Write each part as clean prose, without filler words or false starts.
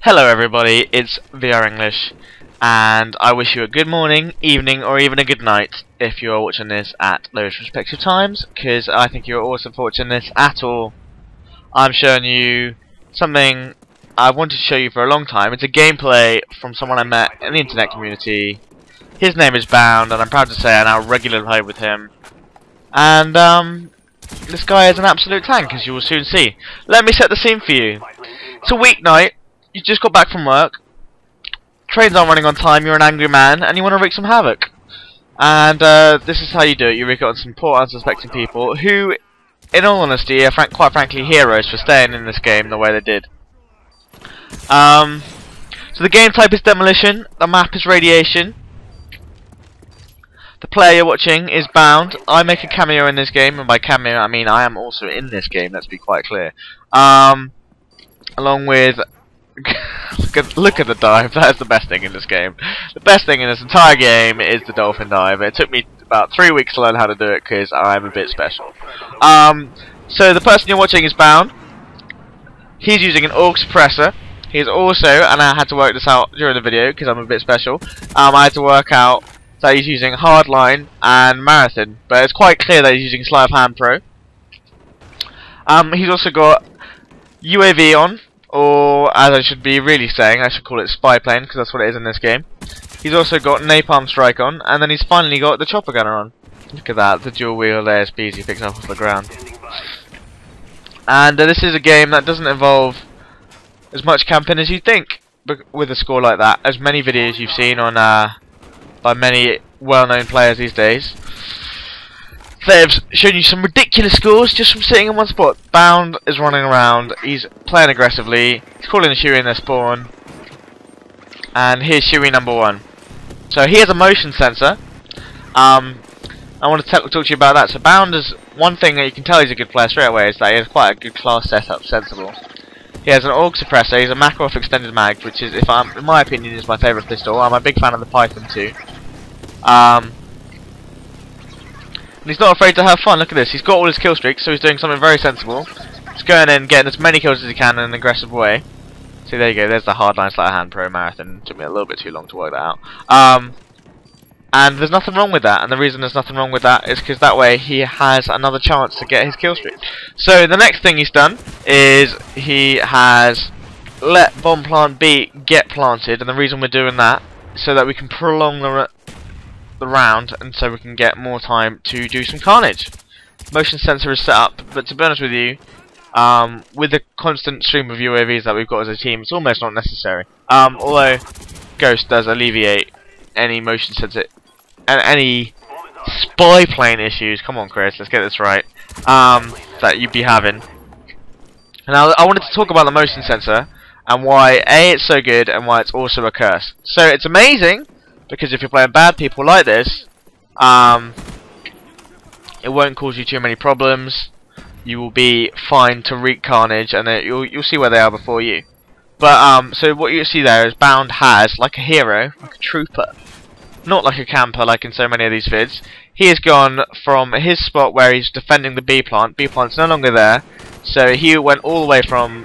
Hello everybody, it's VR English, and I wish you a good morning, evening, or even a good night if you are watching this at those respective times, because I think you're awesome for watching this at all. I'm showing you something I wanted to show you for a long time. It's a gameplay from someone I met in the internet community. His name is B0und, and I'm proud to say I now regularly play with him. And this guy is an absolute tank, as you will soon see. Let me set the scene for you. It's a weeknight. You just got back from work, trains aren't running on time, you're an angry man, and you want to wreak some havoc. And this is how you do it. You wreak it on some poor unsuspecting people who, in all honesty, are quite frankly heroes for staying in this game the way they did. So the game type is demolition, the map is radiation, the player you're watching is B0und. I make a cameo in this game, and by cameo I mean I am also in this game, let's be quite clear. Along with look at the dive. That is the best thing in this game. The best thing in this entire game is the dolphin dive. It took me about 3 weeks to learn how to do it because I'm a bit special. So the person you're watching is B0und. He's using an AUG suppressor. He's also, and I had to work this out during the video because I'm a bit special, I had to work out that he's using hardline and marathon, but it's quite clear that he's using sleight of hand pro. He's also got UAV on, or as I should be really saying, I should call it spy plane because that's what it is in this game. He's also got napalm strike on, and then he's finally got the chopper gunner on. Look at that, the dual wheel ASPs he picks up off the ground. And this is a game that doesn't involve as much camping as you think with a score like that. As many videos you've seen on by many well-known players these days, they've shown you some ridiculous scores just from sitting in one spot. B0und is running around, he's playing aggressively, he's calling a shoey in their spawn, and here's shoey number 1. So he has a motion sensor. I want to talk to you about that. So B0und is one thing that you can tell he's a good player straight away is that he has quite a good class setup, sensible. He has an AUG suppressor, he's a Makarov extended mag, which is, in my opinion, is my favourite pistol. I'm a big fan of the Python too. And he's not afraid to have fun. Look at this. He's got all his kill streaks, so he's doing something very sensible. He's going in, getting as many kills as he can in an aggressive way. See, there you go. There's the hardline sleight of hand pro marathon. It took me a little bit too long to work that out. And there's nothing wrong with that. And the reason there's nothing wrong with that is because that way he has another chance to get his kill streak. So the next thing he's done is he has let bomb plant B get planted, and the reason we're doing that is so that we can prolong the round, and so we can get more time to do some carnage. Motion sensor is set up, but to be honest with you, with the constant stream of UAVs that we've got as a team, it's almost not necessary. Although Ghost does alleviate any motion sensor and any spy plane issues. Come on, Chris, let's get this right. That you'd be having. Now, I wanted to talk about the motion sensor and why A, it's so good, and why it's also a curse. So it's amazing because if you're playing bad people like this, it won't cause you too many problems. You will be fine to wreak carnage, and you'll see where they are before you. But so what you see there is B0und has, like a hero, like a trooper, not like a camper like in so many of these vids. He has gone from his spot where he's defending the B plant. B plant's no longer there, so he went all the way from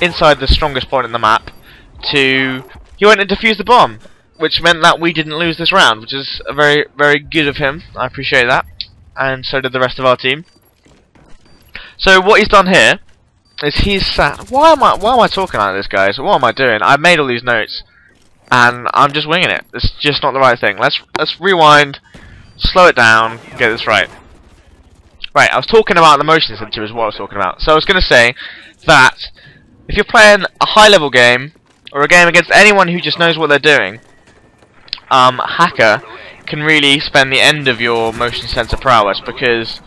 inside the strongest point in the map to he went and defused the bomb, which meant that we didn't lose this round, which is very, very good of him. I appreciate that, and so did the rest of our team. So what he's done here is he's sat. Why am I talking like this, guys? What am I doing? I made all these notes, and I'm just winging it. It's just not the right thing. Let's rewind, slow it down, get this right. Right, I was talking about the motion sensor is what I was talking about. So I was going to say that if you're playing a high-level game or a game against anyone who just knows what they're doing, hacker can really spend the end of your motion sensor prowess, because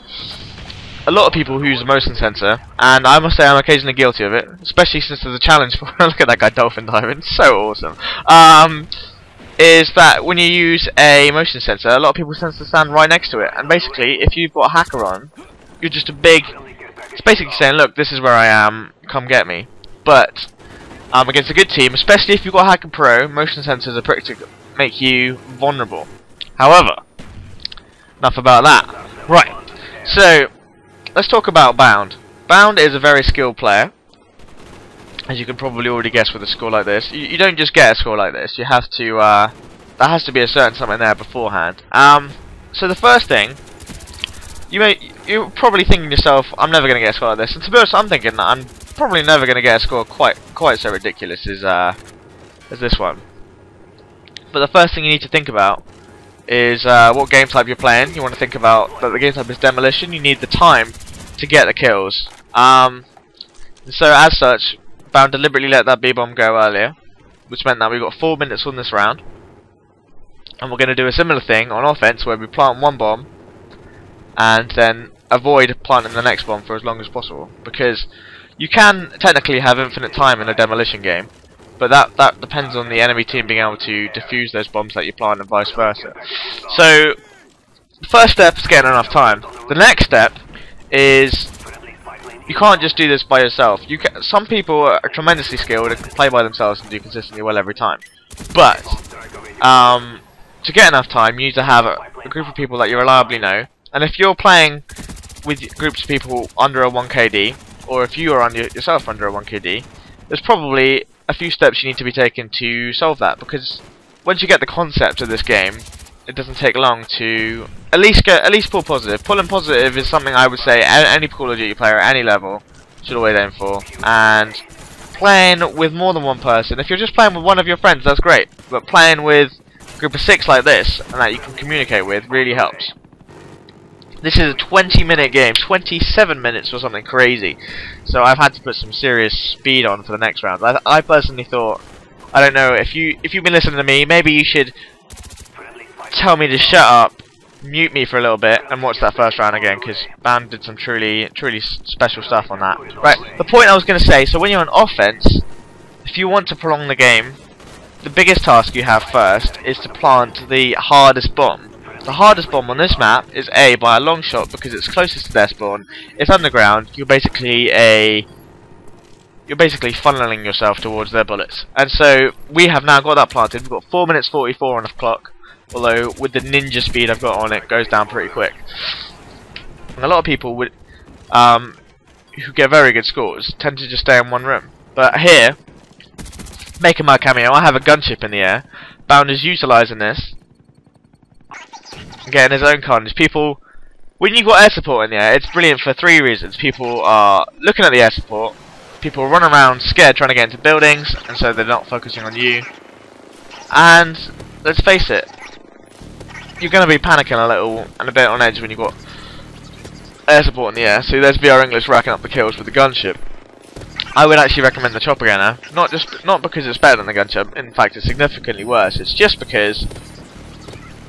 a lot of people who use a motion sensor, and I must say I'm occasionally guilty of it, especially since there's a challenge for look at that guy dolphin diving, so awesome. Is that when you use a motion sensor, a lot of people tend to stand right next to it, and basically if you've got a hacker on, you're just it's basically saying, look, this is where I am, come get me. But against a good team, especially if you've got Hacker Pro, motion sensors are pretty to make you vulnerable. However, enough about that. Right, so let's talk about B0und. B0und is a very skilled player. as you can probably already guess with a score like this. You don't just get a score like this. You have to. There has to be a certain something there beforehand. So the first thing, you're probably thinking to yourself, I'm never going to get a score like this. And to be honest, I'm thinking that I'm probably never going to get a score quite so ridiculous as this one. But the first thing you need to think about is what game type you're playing. You want to think about that the game type is demolition. You need the time to get the kills. So as such, B0und deliberately let that B-bomb go earlier, which meant that we got 4 minutes on this round. And we're going to do a similar thing on offense, where we plant one bomb and then avoid planting the next bomb for as long as possible, because you can technically have infinite time in a demolition game, but that depends on the enemy team being able to defuse those bombs that you plant and vice versa. So the first step is getting enough time. The next step is you can't just do this by yourself. Some people are tremendously skilled and can play by themselves and do consistently well every time, but to get enough time, you need to have a group of people that you reliably know. And if you're playing with groups of people under a 1KD, or if you are yourself under a 1KD, there's probably a few steps you need to be taken to solve that. Because once you get the concept of this game, it doesn't take long to at least pull positive. Pulling positive is something I would say any Call of Duty player at any level should always aim for. And playing with more than one person, if you're just playing with one of your friends, that's great. But playing with a group of 6 like this, and that you can communicate with, really helps. This is a 20-minute game, 27 minutes or something crazy. So I've had to put some serious speed on for the next round. I personally thought, I don't know, if you've been listening to me, maybe you should tell me to shut up, mute me for a little bit, and watch that first round again, because B0und did some truly special stuff on that. Right, the point I was going to say, so when you're on offense, if you want to prolong the game, the biggest task you have first is to plant the hardest bomb. The hardest bomb on this map is A, by a long shot, because it's closest to their spawn. It's underground. You're basically funneling yourself towards their bullets. And so we have now got that planted. We've got 4 minutes 44 on the clock. Although with the ninja speed I've got on it, goes down pretty quick. And a lot of people would, who get very good scores, tend to just stay in one room. But here, making my cameo, I have a gunship in the air. B0und is utilising this, getting his own carnage. People, when you've got air support in the air, it's brilliant for 3 reasons. People are looking at the air support, people run around scared trying to get into buildings, and so they're not focusing on you. And let's face it, you're going to be panicking a little and a bit on edge when you've got air support in the air. So there's VR English racking up the kills with the gunship. I would actually recommend the chopper gunner, not because it's better than the gunship. In fact, it's significantly worse. It's just because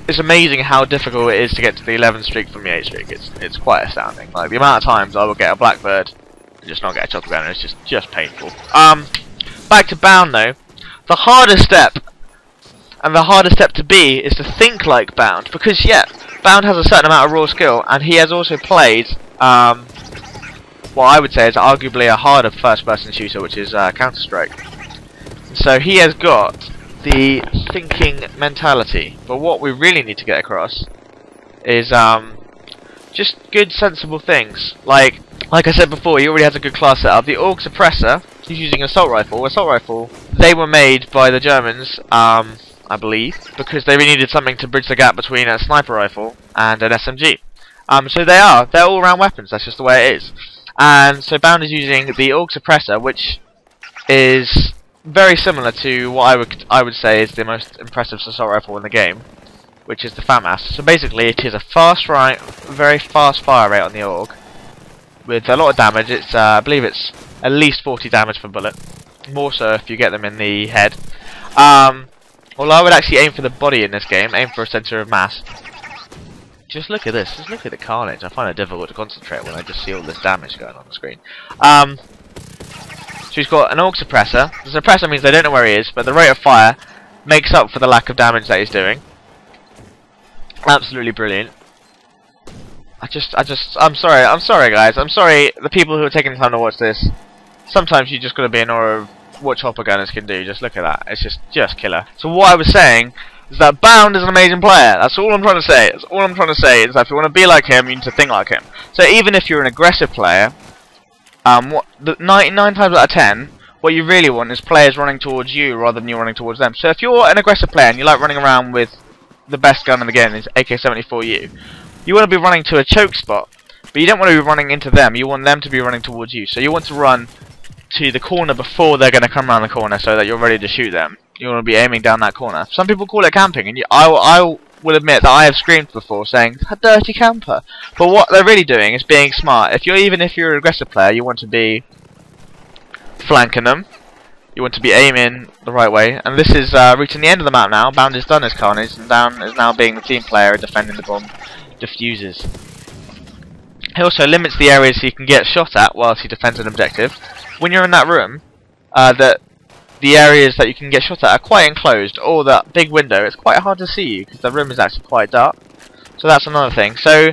it's amazing how difficult it is to get to the 11 streak from the 8 streak. It's quite astounding. Like the amount of times I will get a blackbird and just not get a chopper gunner is just painful. Back to B0und though, the hardest step. And the hardest step to be is to think like B0und, because yeah, B0und has a certain amount of raw skill, and he has also played what I would say is arguably a harder first-person shooter, which is Counter-Strike. So he has got the thinking mentality, but what we really need to get across is just good, sensible things. Like I said before, he already has a good class setup. The AUG suppressor, he's using an assault rifle. Assault rifle, they were made by the Germans, I believe, because they really needed something to bridge the gap between a sniper rifle and an SMG. So they're all-round weapons. That's just the way it is. And so B0und is using the AUG suppressor, which is very similar to what I would say is the most impressive assault rifle in the game, which is the FAMAS. So basically, it is a very fast fire rate on the AUG, with a lot of damage. It's I believe it's at least 40 damage per bullet, more so if you get them in the head. Well, I would actually aim for the body in this game, aim for a centre of mass. Just look at this, just look at the carnage. I find it difficult to concentrate when I just see all this damage going on the screen. So he's got an AUG suppressor. The suppressor means they don't know where he is, but the rate of fire makes up for the lack of damage that he's doing. Absolutely brilliant. I'm sorry guys, I'm sorry the people who are taking the time to watch this. Sometimes you just gotta be in awe of what chopper gunners can do. Just look at that, it's just killer. So what I was saying is that B0und is an amazing player. That's all I'm trying to say. That's all I'm trying to say is that if you want to be like him, you need to think like him. So even if you're an aggressive player, 99 times out of 10, what you really want is players running towards you rather than you running towards them. So if you're an aggressive player and you like running around with the best gun in the game, is AK-74U, you want to be running to a choke spot, but you don't want to be running into them. You want them to be running towards you. So you want to run to the corner before they're going to come around the corner so that you're ready to shoot them. You want to be aiming down that corner. Some people call it camping, and I will admit that I have screamed before saying, "A dirty camper." But what they're really doing is being smart. Even if you're an aggressive player, you want to be flanking them. You want to be aiming the right way. And this is reaching the end of the map now. Bound is done as Carnage, and Down is now being the team player defending the bomb diffuses. He also limits the areas he can get shot at whilst he defends an objective. When you're in that room, the areas that you can get shot at are quite enclosed, or that big window, it's quite hard to see you because the room is actually quite dark. So that's another thing. So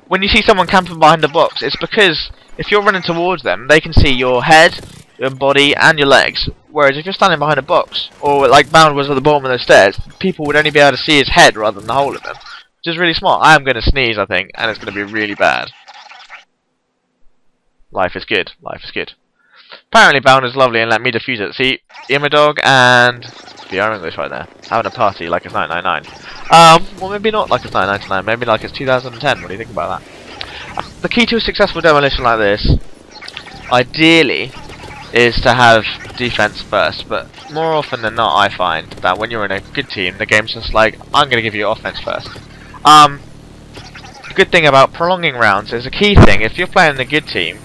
when you see someone camping behind a box, it's because if you're running towards them, they can see your head, your body, and your legs. Whereas if you're standing behind a box, or like Bound was at the bottom of the stairs, people would only be able to see his head rather than the whole of him. Which is really smart. I am going to sneeze, I think, and it's going to be really bad. Life is good. Life is good. Apparently Bound is lovely and let me defuse it. See, Dog and B0und right there. Having a party like it's 1999. Well, maybe not like it's 1999. Maybe like it's 2010. What do you think about that? The key to a successful demolition like this, ideally, is to have defense first. But more often than not, I find that when you're in a good team, the game's just like, I'm going to give you offense first. The good thing about prolonging rounds is a key thing. If you're playing a good team,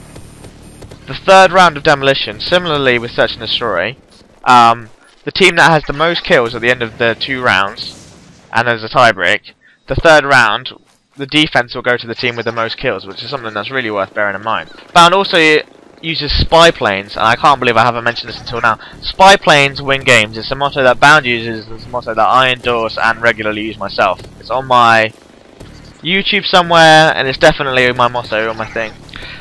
the third round of demolition, similarly with Search and Destroy, the team that has the most kills at the end of the 2 rounds, and there's a tie-break, the third round, the defense will go to the team with the most kills, which is something that's really worth bearing in mind. Bound also uses spy planes, and I can't believe I haven't mentioned this until now. Spy planes win games. It's a motto that Bound uses, it's a motto that I endorse and regularly use myself. It's on my YouTube somewhere, and it's definitely my motto on my thing.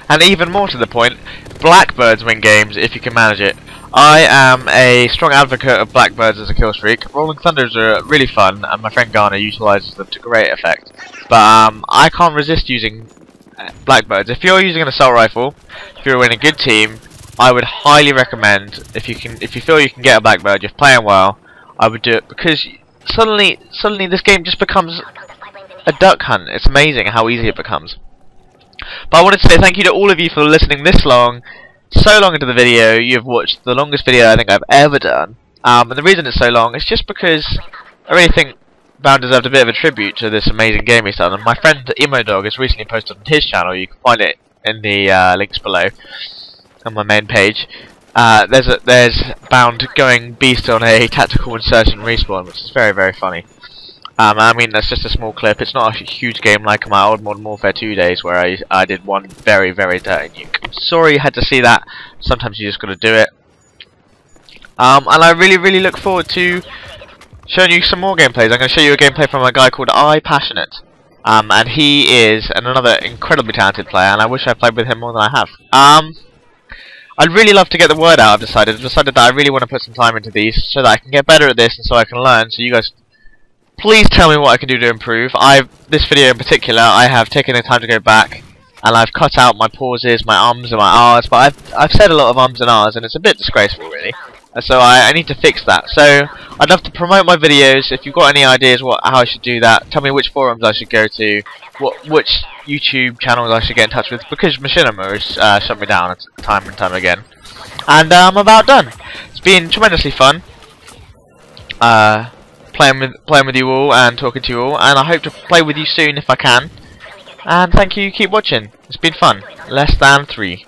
And even more to the point, Blackbirds win games if you can manage it. I am a strong advocate of Blackbirds as a kill streak. Rolling Thunders are really fun, and my friend Garner utilises them to great effect. But I can't resist using Blackbirds. If you're using an assault rifle, if you're in a good team, I would highly recommend, if you feel you can get a Blackbird, you're playing well, I would do it, because suddenly this game just becomes a duck hunt. It's amazing how easy it becomes. But I wanted to say thank you to all of you for listening this long, so long into the video. You've watched the longest video I think I've ever done. And the reason it's so long is just because I really think Bound deserved a bit of a tribute to this amazing game he's done. And my friend Dog has recently posted on his channel. You can find it in the links below on my main page. There's Bound going beast on a tactical insertion respawn, which is very, very funny. I mean, that's just a small clip. It's not a huge game like my old Modern Warfare 2 days where I did one very, very dirty nuke. I'm sorry you had to see that. Sometimes you just got to do it. And I really, really look forward to showing you some more gameplays. I'm going to show you a gameplay from a guy called iPassionate. And he is another incredibly talented player, and I wish I played with him more than I have. I'd really love to get the word out. I've decided that I really want to put some time into these so that I can get better at this and so I can learn, so you guys please tell me what I can do to improve. This video in particular, I have taken the time to go back and I've cut out my pauses, my ums and my ahs, but I've said a lot of ums and ahs and it's a bit disgraceful really. So I need to fix that. So I'd love to promote my videos. If you've got any ideas how I should do that, tell me which forums I should go to, which YouTube channels I should get in touch with, because Machinima has shut me down time and time again. And I'm about done. It's been tremendously fun. Playing with you all and talking to you all, and I hope to play with you soon if I can. And thank you, keep watching. It's been fun. Less than 3.